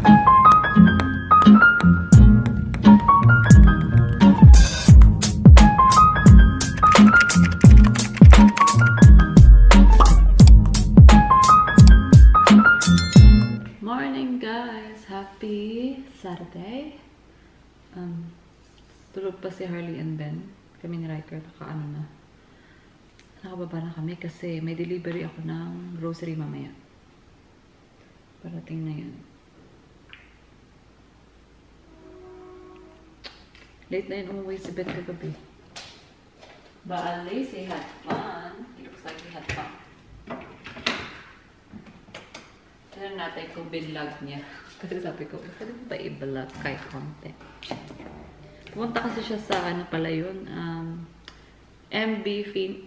Morning guys! Happy Saturday! Tulog pa si Harley and Ben. Kami ni Riker nakababa na kami kasi may delivery ako ng grocery mamaya. Parating na yun. Late na yun umuwi si Beth kagabi. Bali, he had fun. It looks like he had fun. Tignan natin kung binlog niya. Kasi sabi ko, pwede mo ba i-vlog kahit konti? Pumunta kasi siya sa, ano pala yun, MVP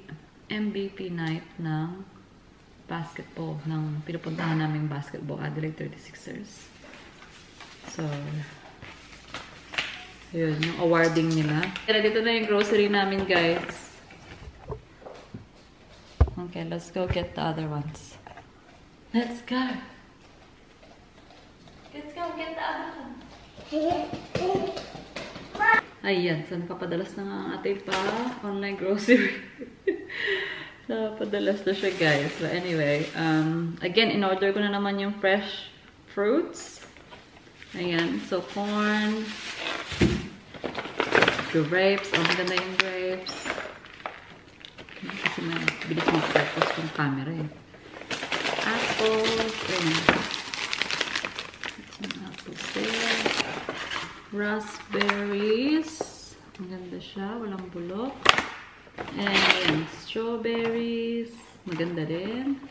night ng basketball, ng pinupuntahan naming basketball, Adelaide 36ers. So, yun, yung awarding nila. Kaya dito na yung grocery namin, guys. Okay, let's go get the other ones. Let's go! Let's go get the other ones. Ayan, saan papadalas na nga ang ating online grocery. So, padalas na siya, guys. But anyway, again, in-order ko na naman yung fresh fruits. Ayan, so corn, grapes. Oh, maganda yung grapes. Kasi may bilis mag-focus yung camera eh. Apples. Ayan. Apples there. Raspberries. Maganda siya. Walang bulok. And strawberries. Maganda din.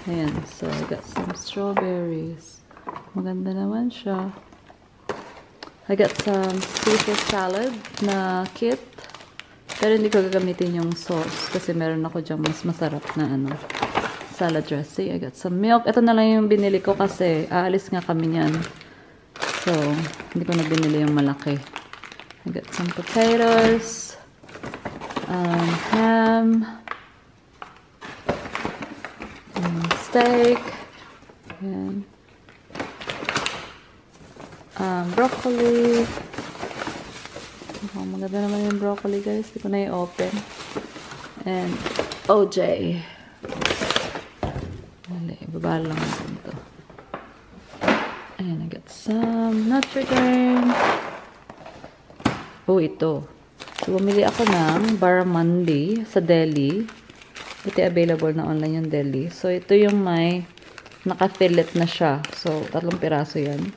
Ayan. So, I got some strawberries. Maganda naman siya. I got some Caesar salad na kit. Pero hindi ko gagamitin yung sauce. Kasi meron ako dyan mas masarap na salad dressing. I got some milk. Ito na lang yung binili ko kasi aalis nga kami niyan. So, hindi ko na binili yung malaki. I got some potatoes, ham, steak, and broccoli. Oh, maganda naman yung broccoli, guys. Hindi ko na i-open. And OJ. Ibaba lang natin ito. Ayan, I got some Nutri-Grain. Oh, ito. So, bumili ako ng barramundi sa deli. Ito available na online yung deli. So, ito yung may naka-fillet na siya. So, 3 piraso yan.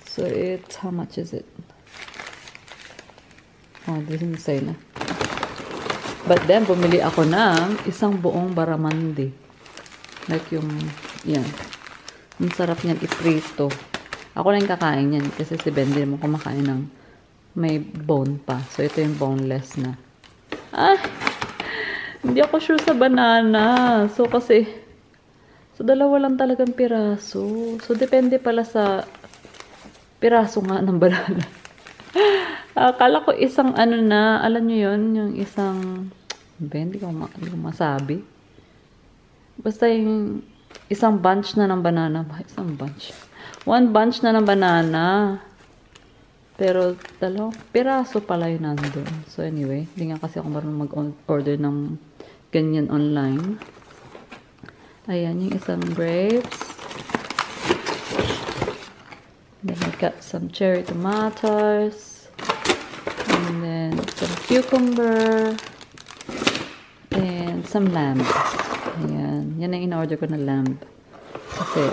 So, it's, how much is it? Oh, doesn't say na. But then, bumili ako ng isang buong barramundi. Like yung, yan. Ang sarap niyan iprito. Ako lang kakain yan. Kasi si Ben, hindi mo kumakain ng may bone pa. So, ito yung boneless na. Ah! Hindi ako sure sa banana. So, kasi, so, 2 lang talagang piraso. So, depende pala sa piraso nga ng banana. Akala ko isang na, alam nyo yun, yung isang, Ben, hindi ko masabi. Basta yung isang bunch na ng banana. Isang bunch. 1 bunch na ng banana. Pero 2 piraso pala yun nandun. So anyway, hindi nga kasi ako marunong mag-order ng ganyan online. Ayan, yung isang grapes. Then I got some cherry tomatoes. And then some cucumber. And some lamb. Ayan. Yan ang in-order ko na lamb. Kasi,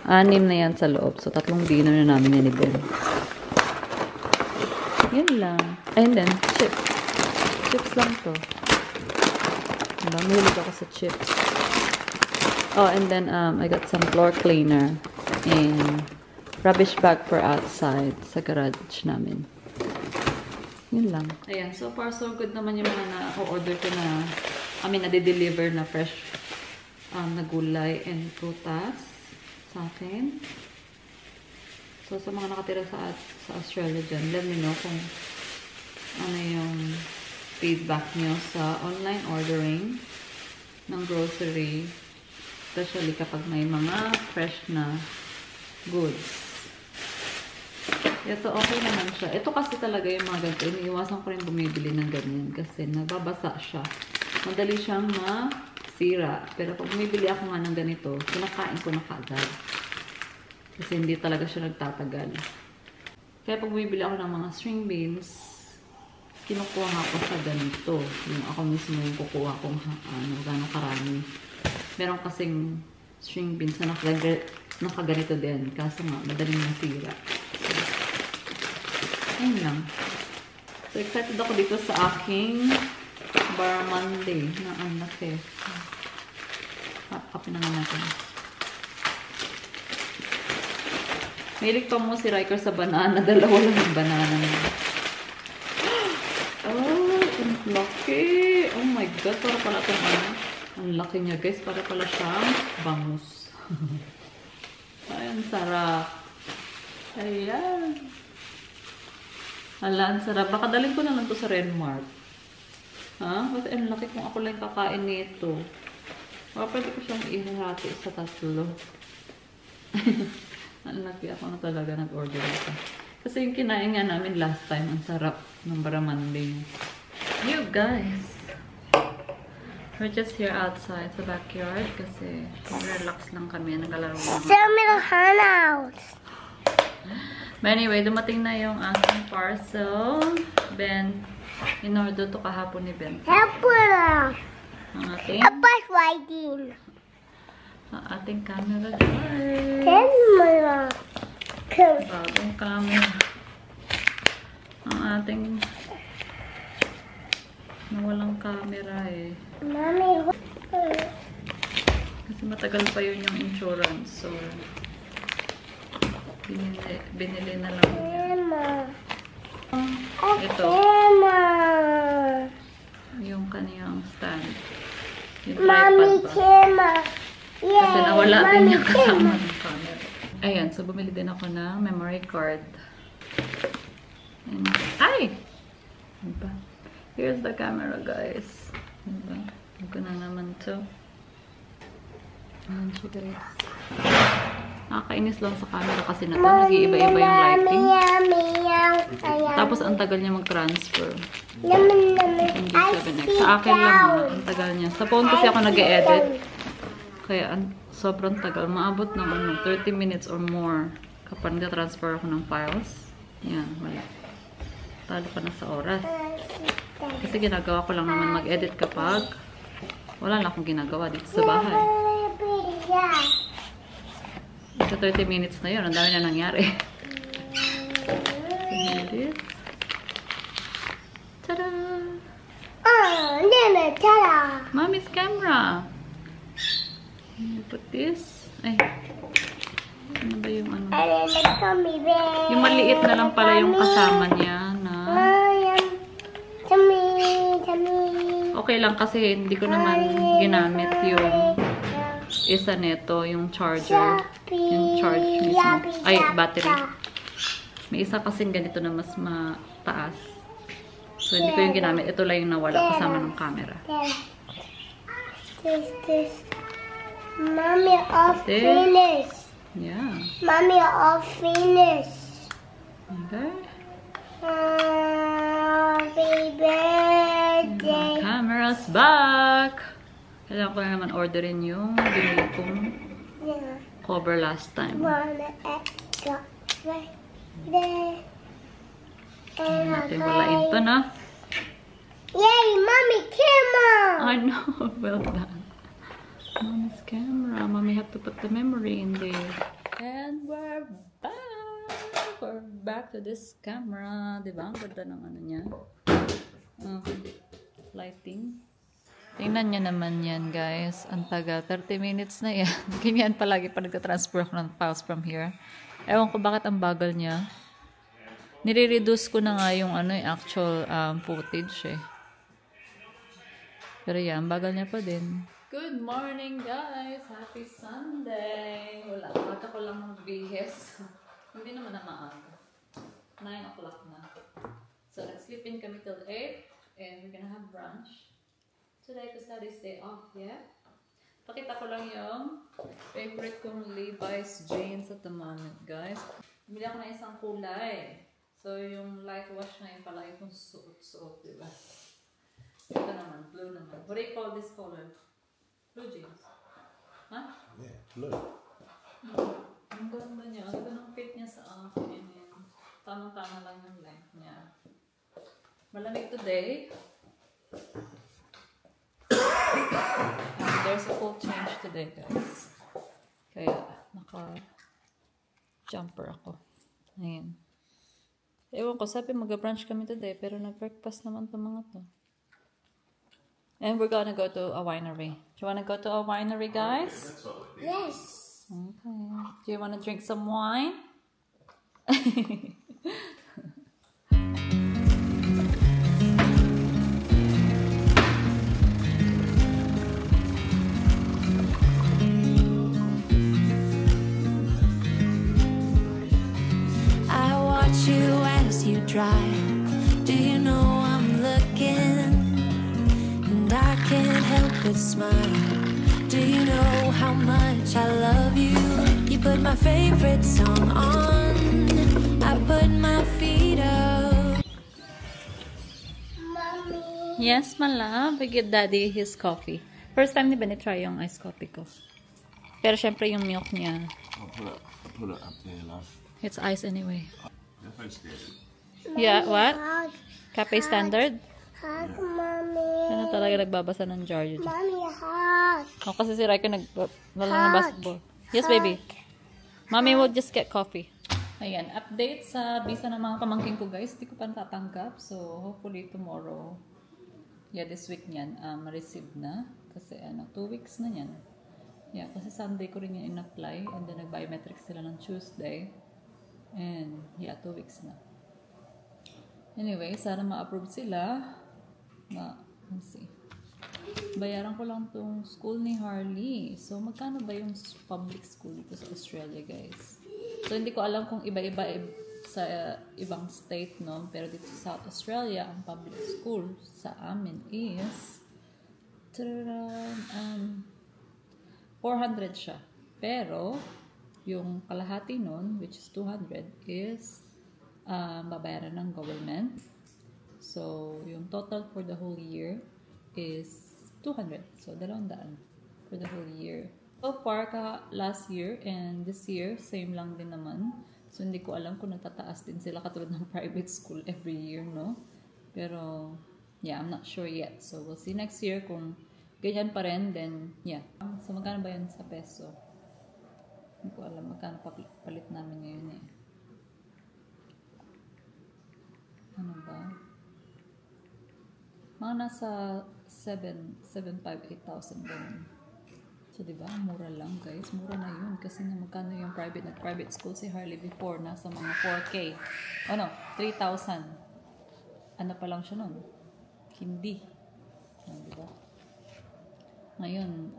6 na yan sa loob. So, 3 dinner na namin yan ni Ben. Yan lang. And then, chips. Chips lang to. Diba? Mahilig ako sa chips. Oh, and then, I got some floor cleaner. And rubbish bag for outside sa garage namin. Yun lang. Ayan. So far, so good naman yung mga na-order ko na nade-deliver na fresh na gulay and prutas sa akin. So, sa mga nakatira sa Australia dyan, let me know kung ano yung feedback nyo sa online ordering ng grocery. Especially kapag may mga fresh na goods. Ito, okay naman siya. Ito kasi talaga yung mga ganito. Iniiwasan ko rin bumibili ng ganyan kasi nababasa siya. Madali siyang masira. Pero pag bumibili ako nga ng ganito, kinakain ko na kaagad. Kasi hindi talaga siya nagtatagal. Kaya pag bumibili ako ng mga string beans, kinukuha nga ako sa ganito. Yung ako mismo yung kukuha kung gano'ng karami. Meron kasing string beans na nakaganito din. Kaso nga, madaling masira. Ayun lang. So, excited ako dito sa aking barramundi na ang laki. Kapin naman natin. Mahilig pa mo si Riker sa banana. Dalawa lang yung banana niya. Oh, ang laki. Oh my God. Para pala itong ano. Ang laki niya, guys. Para pala siyang bangus. Ay, ang sarap. Ayan. Hala, ang sarap. Baka dalhin ko na lang to sa Renmark. Ha? Kasi ang laki kung ako lang kakain nito. Baka pwede ko siyang ihati sa 3. Ang laki, ako na talaga nag-order ito. Kasi yung kinain nga namin last time, ang sarap ng barramundi. You guys! We're just here outside sa backyard kasi relax lang kami. Naglalaro lang. Send me the handouts. But anyway, dumating na yung aking parcel. Ben, in-order to kahapon ni Ben. Help her. Ang ating, Apas riding. ang ating camera guys. Camera. Bagong camera. Ang ating nawalang camera eh. Mommy. Kasi matagal pa yun yung insurance. So, binili na lang niya. Ito. Yung kaniyang stand. Yung Mommy, tripod ba? camera. Kasi nawala Mommy, din yung kasama camera. ng camera. Ayan, so bumili din ako ng memory card. And, ay! Diba? Here's the camera, guys. Diba? Huwag ko na naman to. Ayan siya, guys. Nakakainis lang sa camera kasi na to. Nag-iiba-iba yung lighting. Tapos, ang tagal niya mag-transfer. Hindi 7x. Sa akin lang, ang tagal niya. Sa phone kasi ako nag-e-edit. Kaya, sobrang tagal. Maabot ng 30 minutes or more kapag nag-transfer ako ng files. Yan, wala. Talo pa na sa oras. Kasi ginagawa ko lang naman mag-edit kapag wala na akong ginagawa dito sa bahay. Sa 30 minutes na yun, ang dami na nangyari. Edit. Tada! Mommy's camera. Put this. Ay. Ano ba yung ano? Yung maliit na lang pala yung kasama niya na okay lang kasi hindi ko naman ginamit yung isa neto, yung charger. Yung charge mismo. Ay, battery. May isa kasing ganito na mas mataas. So, hindi ko yung ginamit. Ito lang yung nawala kasama ng camera. This. Mommy, all finished. Yeah. Mommy, all finished. Okay. Happy birthday. Camera's back! Kailangan ko na naman orderin yung binili kong cover last time. Wanna go right there. And Natin walain to na. Yay, Mommy, camera! I know. Well done. Mommy's camera. Mommy have to put the memory in there. And we're back! We're back to this camera. Diba? Ang ganda ng ano niya. Lighting. Tingnan niyo naman yan, guys. Ang tagal. 30 minutes na yan. Ganyan palagi pa nagka-transfer ako ng files from here. Ewan ko bakit ang bagal niya. Nire-reduce ko na nga yung ano, yung actual footage eh. Pero yan, bagal niya pa din. Good morning, guys! Happy Sunday! Wala, maaga ko lang magbihis. Hindi naman na maaga. 9 o'clock na. So, nag-sleep in kami till 8. And we're gonna have brunch. Today, because Daddy's day off, yeah? Pakita ko lang yung Favorite kong Levi's jeans at the moment, guys. Bili ako na isang kulay. So, yung light wash na yung palagi kong suot-suot, diba? Ito naman, blue naman. What do you call this color? Blue jeans. Huh? Yeah, blue. Ang ganda niya. Ang ganda ng fit niya sa akin. Tamang-tama lang yung length niya. Malamig today. And there's a full change today, guys. Kaya, naka-jumper ako. Ayan. Ewan ko, sabi mag-brunch kami today, pero nag-breakfast naman itong mga to. And we're gonna go to a winery. Do you wanna go to a winery, guys? That's what we Yes. Okay. Do you wanna drink some wine? I watch you as you drive. Do you know I'm looking? And I can't help but smile. Do you know how much I love you? You put my favorite song on. I put my feet up. Mommy. Yes, my love. We get daddy his coffee. First time ni Ben try yung iced coffee ko. Pero syempre yung milk niya, I'll put it up there, love. it's ice anyway. Definitely scared. Yeah, what? Hug. Cafe standard? Hug, mommy. Ano talaga nagbabasa ng jar dyan? Mommy, hug. O kasi si Raiko wala ng basketball. Yes, baby. Mommy will just get coffee. Ayan, update sa visa ng mga pamangkin ko, guys. Hindi ko pa natatanggap. So, hopefully tomorrow, yeah, this week niyan, ma-receive na. Kasi 2 weeks na yan. Yeah, kasi Sunday ko rin yan in-apply. And then nag-biometrics sila ng Tuesday. And yeah, 2 weeks na. Anyway, sana ma-approve sila. Let's see. Bayaran ko lang tong school ni Harley. So, magkano ba yung public school dito sa Australia, guys? So, hindi ko alam kung iba-iba sa ibang state, no? Pero dito sa South Australia, ang public school sa amin is 400 siya. Pero, yung kalahati nun, which is 200, is babayaran ng government. So, yung total for the whole year is 200. So, 200 for the whole year. So far, last year and this year, same lang din naman. So, hindi ko alam kung natataas din sila katulad ng private school every year, no? Pero, yeah, I'm not sure yet. So, we'll see next year kung ganyan pa rin, then, yeah. So, magkano ba yun sa peso? Hindi ko alam magkano palit namin ngayon eh. Ano ba? Mga nasa 7,500, 8,000 ganun. So, diba? Mura lang, guys. Mura na yun. Kasi na magkano yung private school si Harley before, nasa mga 4K. O no, 3,000. Ano pa lang siya nun? Hindi. Diba? Ngayon,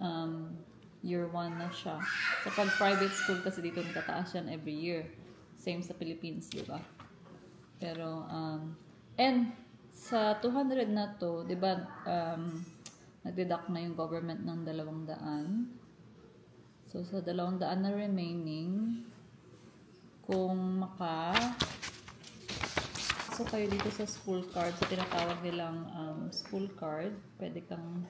year 1 na siya. Sa pag-private school kasi dito natataas yan every year. Same sa Philippines, diba? Pero, and sa 200 na to, diba, nag-deduct na yung government ng 200. So, sa 200 na remaining, kung so kayo dito sa school card, sa tinatawag nilang school card, pwede kang,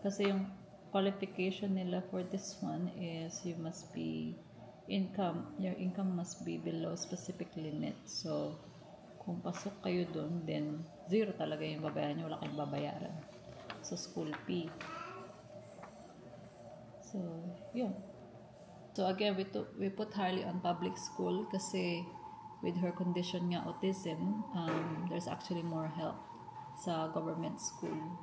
kasi yung qualification nila for this one is you must be your income must be below specific limit. So, kung pasok kayo dun, then zero talaga yung babayaran nyo, wala kayong babayaran. So, school fee. So, yun. So, again, we put Harley on public school kasi with her condition nga autism, there's actually more help sa government school.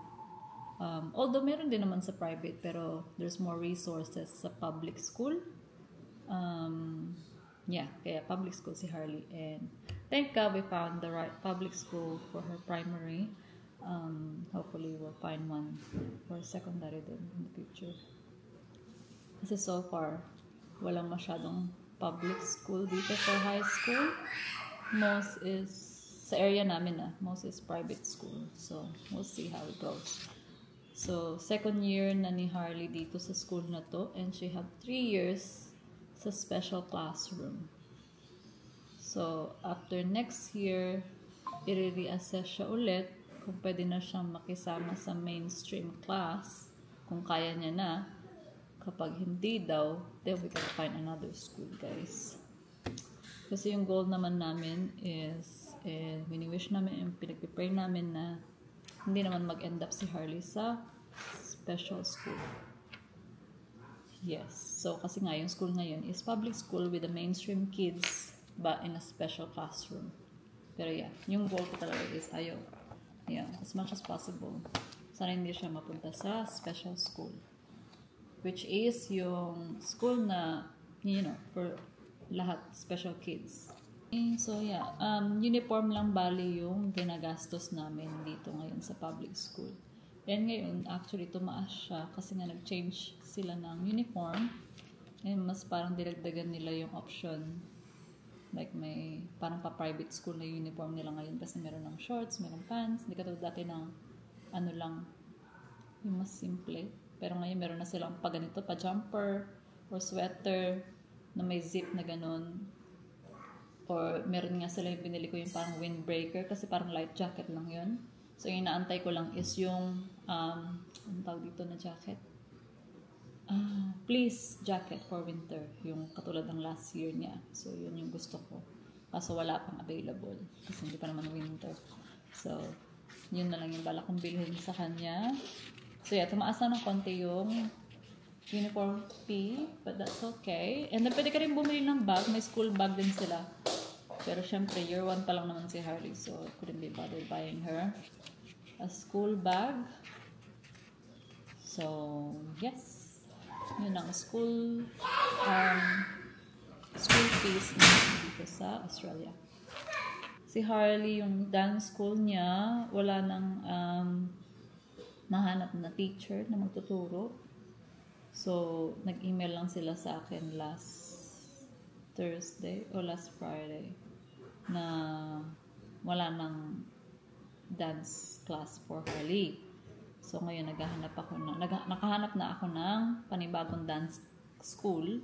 Although meron din naman sa private, pero there's more resources sa public school. Yeah, kaya public school si Harley. And thank God we found the right public school for her primary. Hopefully we'll find one for secondary din in the future. Kasi so far, walang masyadong public school dito for high school. Most is, sa area namin most is private school. So, we'll see how it goes. So, second year na ni Harley dito sa school na to, and she had 3 years sa special classroom. So, after next year, i-reassess siya ulit kung pwede na siyang makisama sa mainstream class, kung kaya niya na. Kapag hindi daw, then we gotta find another school, guys. Kasi yung goal naman namin is, wini-wish namin, yung pinag-prepare namin na hindi naman mag-end up si Harley sa special school. Yes. So, kasi nga, yung school ngayon is public school with the mainstream kids but in a special classroom. Pero yeah, yung goal ko talaga is ayaw. Yeah, as much as possible. Sana hindi siya mapunta sa special school. Which is yung school na, you know, for lahat special kids. So yeah, uniform lang bali yung ginagastos namin dito ngayon sa public school. And ngayon, actually, tumaas siya kasi nga nag-change sila ng uniform. And mas parang dinagdagan nila yung option. Like may parang pa-private school na uniform nila ngayon kasi meron ng shorts, meron pants. Hindi katulad dati ng ano lang, yung mas simple. Pero ngayon meron na silang pa ganito, pa jumper or sweater na may zip na ganun. Or meron nga sila yung binili ko yung parang windbreaker kasi parang light jacket lang yun. So yung inaantay ko lang is yung anong tawag dito na jacket? Please jacket for winter. Yung katulad ng last year niya. So yun yung gusto ko. Kaso wala pang available kasi hindi pa naman winter. So yun na lang yung bala kong bilhin sa kanya. So yeah, tumaas na ng konti yung uniform fee, but that's okay. And then pwede ka rin bumili ng bag. May school bag din sila. Pero syempre, year 1 pa lang naman si Harley, so I couldn't be bothered buying her a school bag. So, yes. Yun ang school fees dito sa Australia. Si Harley, yung dance school niya, wala nang mahanap na teacher na magtuturo. So, nag-email lang sila sa akin last Thursday o last Friday na wala nang dance class for Harley. So, ngayon nakahanap na ako ng panibagong dance school.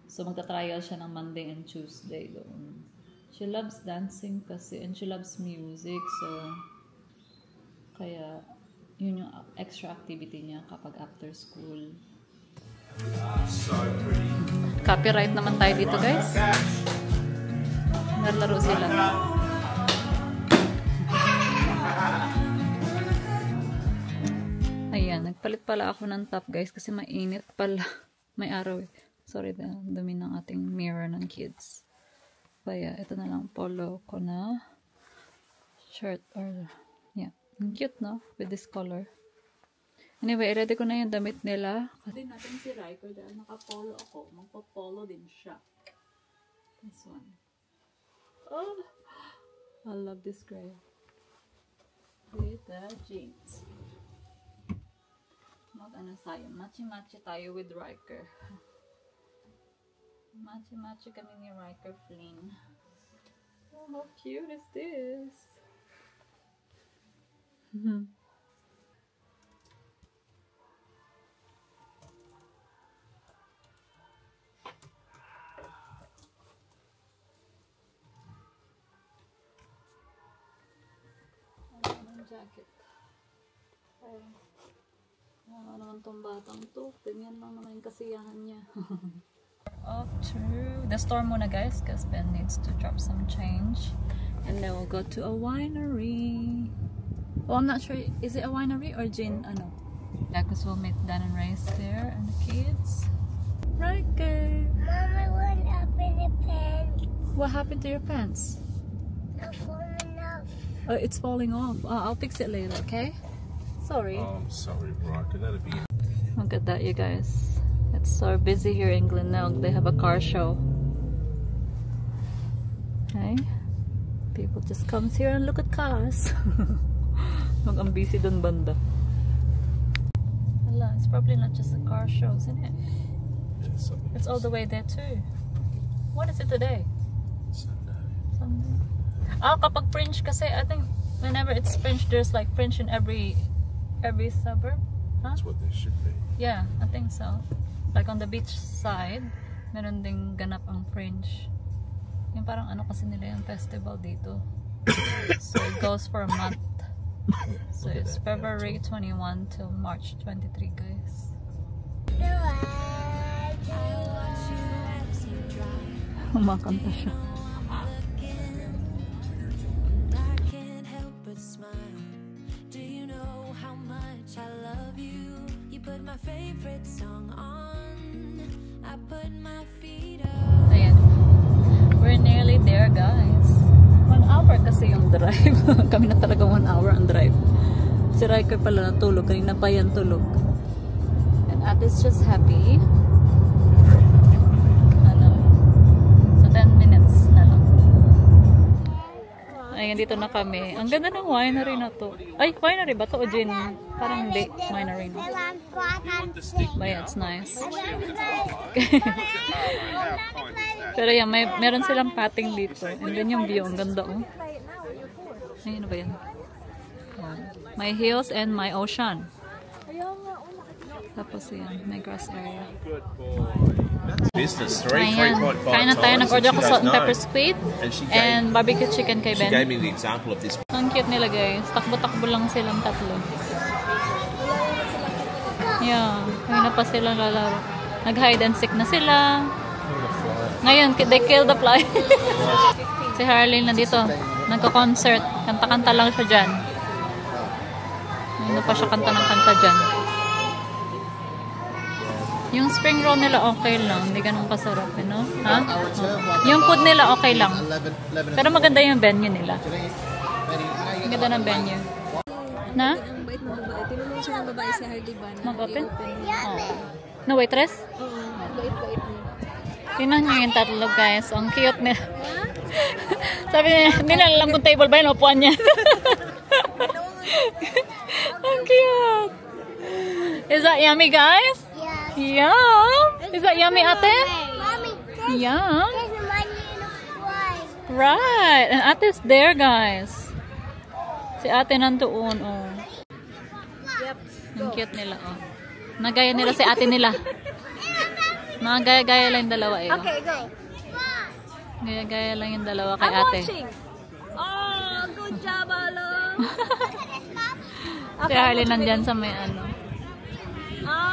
So, magta-trial siya ng Monday and Tuesday doon. She loves dancing kasi and she loves music. So, kaya yun yung extra activity niya kapag after school. So pretty. Copyright naman tayo dito, guys. Nalaro sila. Ayan, nagpalit pala ako ng top, guys, kasi mainit pala. May araw eh. Sorry, dumi ng ating mirror ng kids. Kaya, ito na lang polo ko na shirt or, yeah. Cute, no? With this color. Anyway, ready ko na yung damit nila. Kasi natin si Riker dahil naka-polo ako. Magpa-polo din siya. This one. Oh! I love this gray. With the jeans. Mag-ano tayo? Matchy-matchy tayo with Riker. Matchy-matchy kami ni Riker Flynn. Oh, how cute is this? Jacket. Ano naman tong batang to? Ganyan lang naman yung kasiyahan niya. Off to the store muna, guys, because Ben needs to drop some change. And then we'll go to a winery. Well, I'm not sure. Is it a winery or gin? Ano? Yeah, because we'll meet Dan and Race there and the kids. Riker! Mama went up in the pants. What happened to your pants? Not falling off. Oh, it's falling off. I'll fix it later, okay? Sorry. Oh, I'm sorry, Rocker. That'd be. Look at that, you guys. It's so busy here in Glenelg. They have a car show. Okay? People just comes here and look at cars. Ang busy dun banda. Hala, it's probably not just a car show, isn't it? Yeah, It's all the way there too. What is it today? Sunday. Kapag French kasi, I think whenever it's French, there's like French in every suburb. That's what they should be. Yeah, I think so. Like on the beach side, meron ding ganap ang Fringe. Yung parang ano kasi nila yung festival dito. So it goes for a month. So it's February 21 till March 23, guys. Kumakanta siya. I can't help but smile. Do you know how much I love you? You put my favorite song on. I put my feet up. Ayan. We're nearly there, guys. 1 hour kasi yung drive. Kami na talaga 1 hour ang drive. Si Riker pala natulog. Kanina pa yan tulog. And Ate is just happy. Ano? So 10 minutes na lang. Ayan, dito na kami. Ang ganda ng winery na to. Ay, winery ba to o gin? Parang hindi. Winery na. But yeah, it's nice. Pero yan, meron silang pating dito. And then yung view, ang ganda oh. Ay, ano ba yan? My hills and my ocean. Tapos yan, my grass area. Good boy. That's business. Ayan, 3.5 kain na tayo. times, Nag-order and ako she salt and goes, pepper "No." squid And she and barbecue chicken kay She Ben. gave me the example of this. Ang cute nila, guys. Takbo-takbo lang silang tatlo. Yeah, kanina pa silang lalaro. Nag-hide and seek na sila. Ngayon, they kill the fly. Si Harley na dito. Nagko-concert. Kanta-kanta lang siya dyan. Hindi pa siya kanta ng kanta dyan. Yung spring roll nila okay lang. Hindi ganun kasarap, eh, no? Ha? Yung food nila okay lang. Pero maganda yung venue nila. Ang ganda ng venue. Na? Ang bait ng babae. Tinulong siya ng babae si Hardy ba? Mag-open? Oh. No waitress? Oo. Bait-bait niya. Tingnan nyo yung tatlo, guys. Ang cute nila. Sabi niya, hindi na alam kung table ba yun o upuan niya. Ang cute. Is that yummy, guys? Yeah. Yum! Is that yummy, ate? Mommy, Yum! there's money in the fly. Right! And ate's there, guys. Si ate nandoon, oh. Yep. Ang cute nila, oh. Nagaya nila si ate nila. Mga gaya-gaya lang yung dalawa, eh. Oh. Okay, go. Gaya-gaya lang yung dalawa kay I'm ate. watching. Oh, good job, Alo. Si Harley nandyan sa may ano.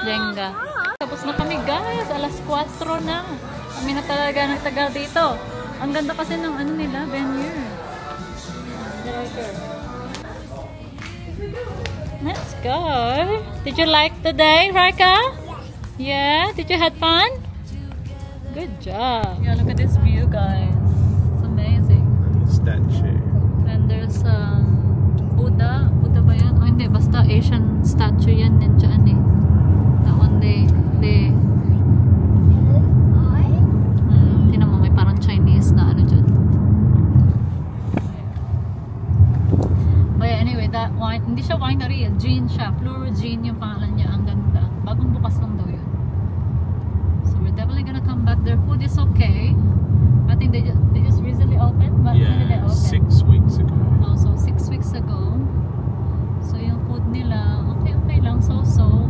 Jenga. Tapos na kami, guys. Alas 4 na. Kami na talaga nagtagal dito. Ang ganda kasi ng ano nila, venue. Let's go. Did you like the day, Rika? Yeah? Did you have fun? Good job. Yeah, look at this view, guys. It's amazing. Statue. And there's Buddha. Buddha ba yan? Oh, hindi. Basta Asian statue yan. Nandiyan eh. That one they tinan mo, may parang Chinese na ano dyan. Oh yeah, anyway, that wine, hindi siya winery, gin siya. Pluro Gin yung pangalan niya. Ang ganda. Bagong bukas lang daw yun. So we're definitely gonna come back. Their food is okay. I think they just recently opened. But when did they Yeah, open? 6 weeks ago. Oh, so 6 weeks ago. So yung food nila, okay lang, so-so.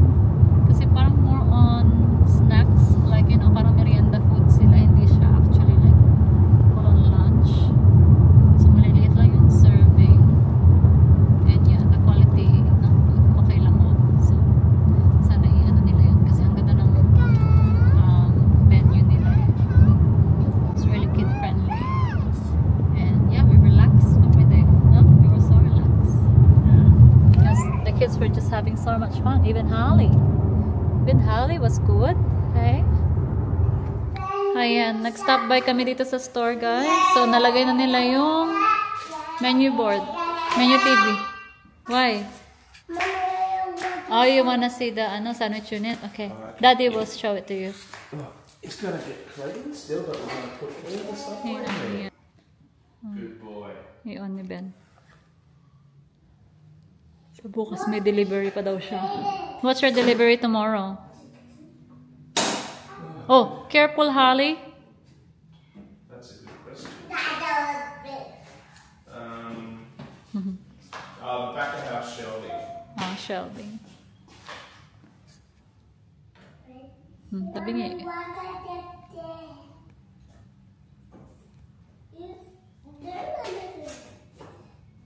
Kasi parang more on snacks, like, you know, parang merienda food sila. Hindi siya actually like full on lunch. So maliliit lang yung serving. And yeah, the quality ng food, okay lang oh. So sana i-ano nila yun. Kasi ang ganda ng venue nila. It's really kid friendly. And yeah, we relaxed over there. No? We were so relaxed. Because the kids were just having so much fun. Even Holly was good. Okay? Ayan, nag-stop by kami dito sa store, guys. So, nalagay na nila yung menu board. Menu TV. Why? Oh, you wanna see the sandwich unit? Okay. Daddy will show it to you. It's gonna get clean still, but we're gonna put all the stuff Ayan, ayan. Good boy. Iyon ni Ben. So, bukas may delivery pa daw siya. What's your delivery tomorrow? Oh, careful, Holly. That's a good question. The back of house shelving. Oh, Shelby. Tabingi.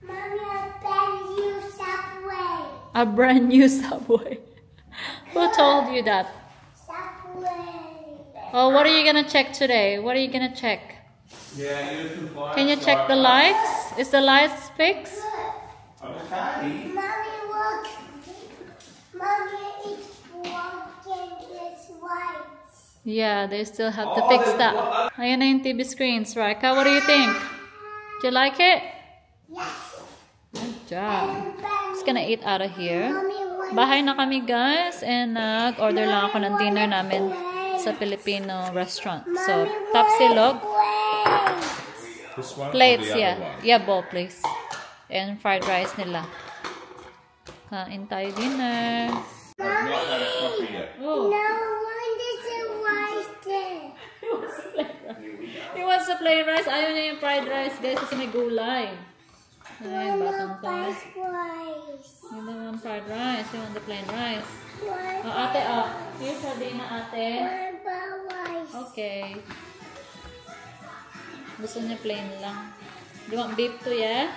Mommy, I bet you Subway. A brand new Subway. Who told you that? Subway. Oh, what are you gonna check today? What are you gonna check? Yeah, you can buy. Can you check the lights? Is the lights fixed? Okay. Mommy, look. Mommy, it's broken. It's white. Yeah, they still have to fix that. Ayan na yung TV screens, Rika. What do you think? Do you like it? Yes. Good job. Just gonna eat out of here. Mommy, what? Bahay na kami, guys. And nag-order lang ako ng dinner namin sa Filipino restaurant. So, tapsilog. This one. Plates, yeah. Yeah, bowl, please. And fried rice nila. Kain tayo dinner. I've not had a coffee yet. Oh. No wonder it's white there. He wants to play rice. Ayaw niya yung fried rice, guys, kasi may gulay. Ay, batang to. Rice. You don't want fried rice. You want the plain rice. What Oh, ate, oh. Here's your dinner, ate. about rice? Okay. Gusto niya plain lang. Do you want beef too, yeah?